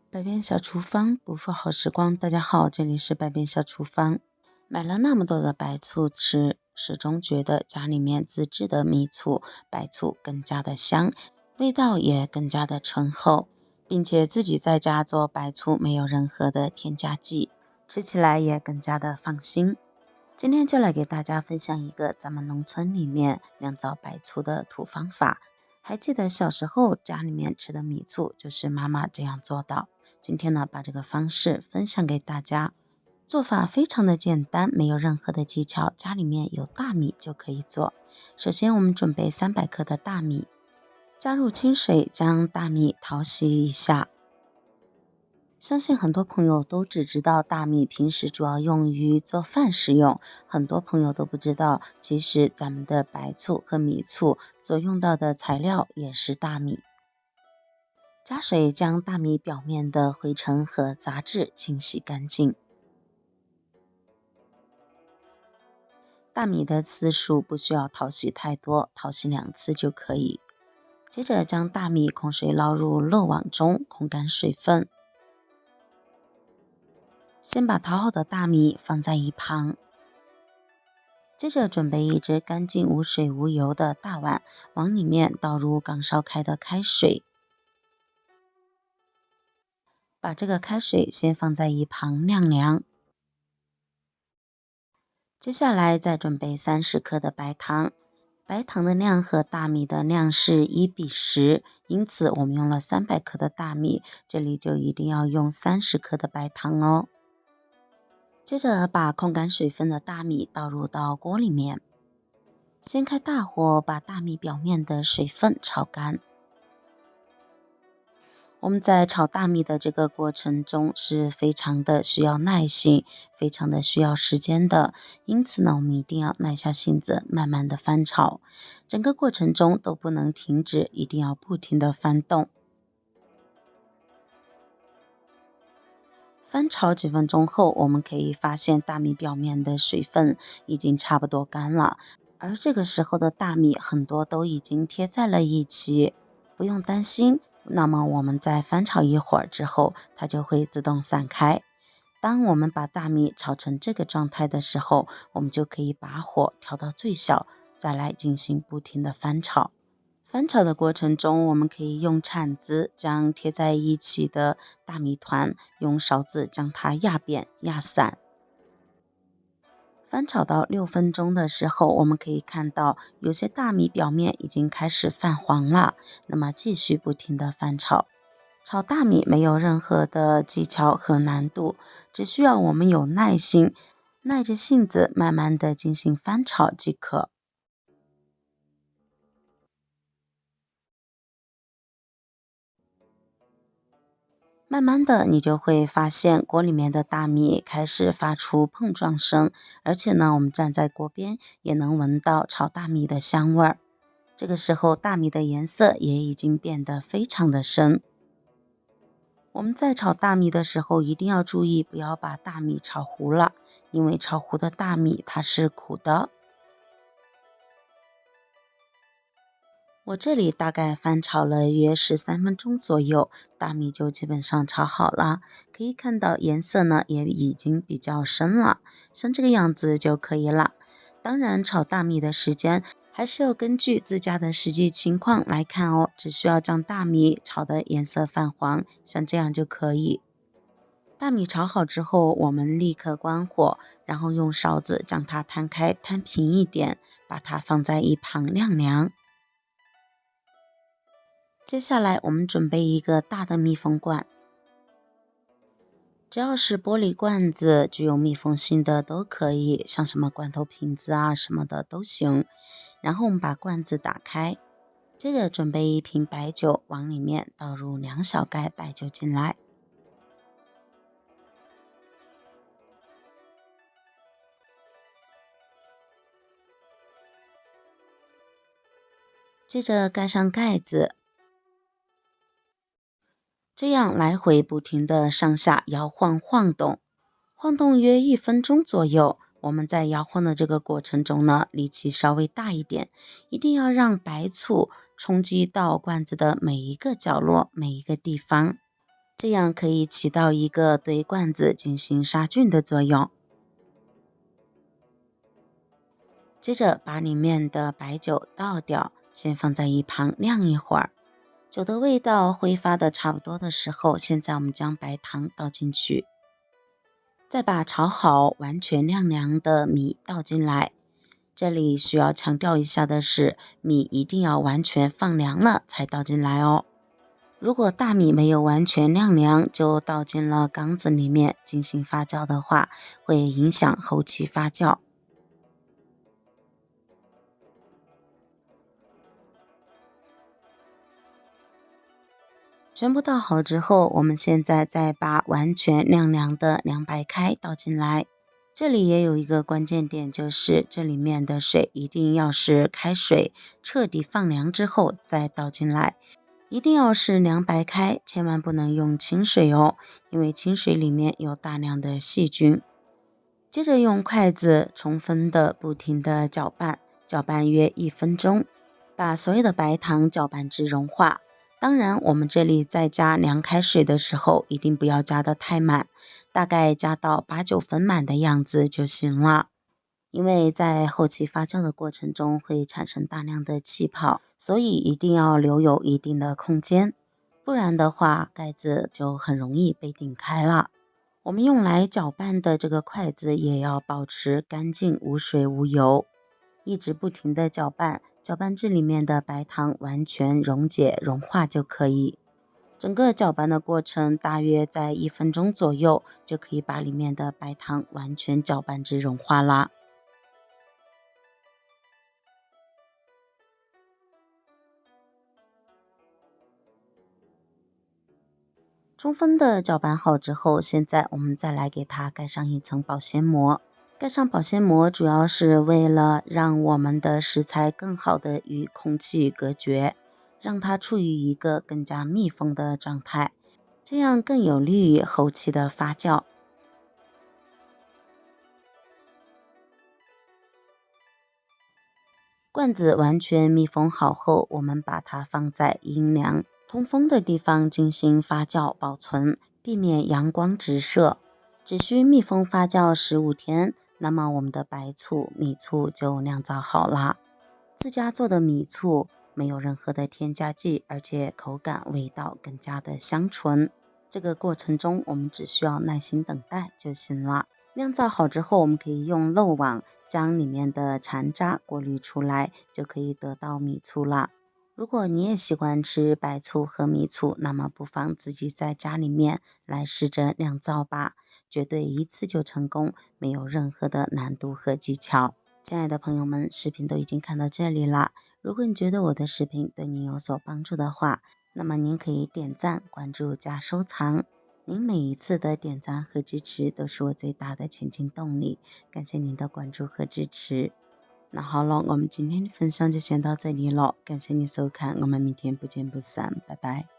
百变小厨房，不负好时光。大家好，这里是百变小厨房。买了那么多的白醋吃，始终觉得家里面自制的米醋、白醋更加的香，味道也更加的醇厚，并且自己在家做白醋没有任何的添加剂，吃起来也更加的放心。今天就来给大家分享一个咱们农村里面酿造白醋的土方法。还记得小时候家里面吃的米醋就是妈妈这样做的。今天呢，把这个方式分享给大家。做法非常的简单，没有任何的技巧，家里面有大米就可以做。首先我们准备300克的大米，加入清水将大米淘洗一下。相信很多朋友都只知道大米平时主要用于做饭食用，很多朋友都不知道，其实咱们的白醋和米醋所用到的材料也是大米。加水将大米表面的灰尘和杂质清洗干净。大米的次数不需要淘洗太多，淘洗2次就可以。接着将大米控水捞入漏网中，控干水分。先把淘好的大米放在一旁，接着准备一只干净无水无油的大碗，往里面倒入刚烧开的开水。把这个开水先放在一旁晾凉。接下来再准备30克的白糖，白糖的量和大米的量是1:10，因此我们用了300克的大米，这里就一定要用30克的白糖哦。接着把控干水分的大米倒入到锅里面，先开大火把大米表面的水分炒干。我们在炒大米的这个过程中是非常的需要耐心，非常的需要时间的，因此呢，我们一定要耐下性子，慢慢的翻炒，整个过程中都不能停止，一定要不停的翻动。翻炒几分钟后，我们可以发现大米表面的水分已经差不多干了，而这个时候的大米很多都已经贴在了一起，不用担心。那么我们再翻炒一会儿之后，它就会自动散开。当我们把大米炒成这个状态的时候，我们就可以把火调到最小，再来进行不停的翻炒。翻炒的过程中，我们可以用铲子将贴在一起的大米团用勺子将它压扁压散。翻炒到6分钟的时候，我们可以看到有些大米表面已经开始泛黄了，那么继续不停的翻炒。炒大米没有任何的技巧和难度，只需要我们有耐心，耐着性子慢慢的进行翻炒即可。慢慢的，你就会发现锅里面的大米开始发出碰撞声，而且呢，我们站在锅边也能闻到炒大米的香味儿。这个时候，大米的颜色也已经变得非常的深。我们在炒大米的时候，一定要注意不要把大米炒糊了，因为炒糊的大米它是苦的。我这里大概翻炒了约13分钟左右，大米就基本上炒好了。可以看到颜色呢也已经比较深了，像这个样子就可以了。当然，炒大米的时间还是要根据自家的实际情况来看哦，只需要将大米炒的颜色泛黄，像这样就可以。大米炒好之后，我们立刻关火，然后用勺子将它摊开，摊平一点，把它放在一旁晾凉。接下来我们准备一个大的密封罐，只要是玻璃罐子具有密封性的都可以，像什么罐头瓶子啊什么的都行。然后我们把罐子打开，接着准备一瓶白酒，往里面倒入2小盖白酒进来。接着盖上盖子，这样来回不停的上下摇晃晃动，晃动约1分钟左右。我们在摇晃的这个过程中呢，力气稍微大一点，一定要让白醋冲击到罐子的每一个角落、每一个地方。这样可以起到一个对罐子进行杀菌的作用。接着把里面的白酒倒掉，先放在一旁晾一会儿。酒的味道挥发的差不多的时候，现在我们将白糖倒进去，再把炒好完全晾凉的米倒进来。这里需要强调一下的是，米一定要完全放凉了才倒进来哦。如果大米没有完全晾凉就倒进了缸子里面进行发酵的话，会影响后期发酵。全部倒好之后，我们现在再把完全晾凉的凉白开倒进来。这里也有一个关键点，就是这里面的水一定要是开水，彻底放凉之后再倒进来。一定要是凉白开，千万不能用清水哦，因为清水里面有大量的细菌。接着用筷子充分的不停的搅拌，搅拌约1分钟，把所有的白糖搅拌至融化。当然我们这里在加凉开水的时候，一定不要加得太满，大概加到8、9分满的样子就行了。因为在后期发酵的过程中会产生大量的气泡，所以一定要留有一定的空间，不然的话盖子就很容易被顶开了。我们用来搅拌的这个筷子也要保持干净无水无油，一直不停的搅拌，搅拌至里面的白糖完全溶解融化就可以。整个搅拌的过程大约在1分钟左右，就可以把里面的白糖完全搅拌至融化啦。充分的搅拌好之后，现在我们再来给它盖上一层保鲜膜。盖上保鲜膜主要是为了让我们的食材更好的与空气隔绝，让它处于一个更加密封的状态，这样更有利于后期的发酵。罐子完全密封好后，我们把它放在阴凉通风的地方进行发酵保存，避免阳光直射。只需密封发酵15天，那么我们的白醋、米醋就酿造好啦。自家做的米醋没有任何的添加剂，而且口感味道更加的香醇。这个过程中我们只需要耐心等待就行了。酿造好之后，我们可以用漏网将里面的残渣过滤出来，就可以得到米醋了。如果你也喜欢吃白醋和米醋，那么不妨自己在家里面来试着酿造吧，绝对一次就成功，没有任何的难度和技巧。亲爱的朋友们，视频都已经看到这里啦，如果你觉得我的视频对你有所帮助的话，那么您可以点赞、关注加收藏。您每一次的点赞和支持都是我最大的前进动力，感谢您的关注和支持。那好了，我们今天的分享就先到这里了，感谢你收看，我们明天不见不散，拜拜。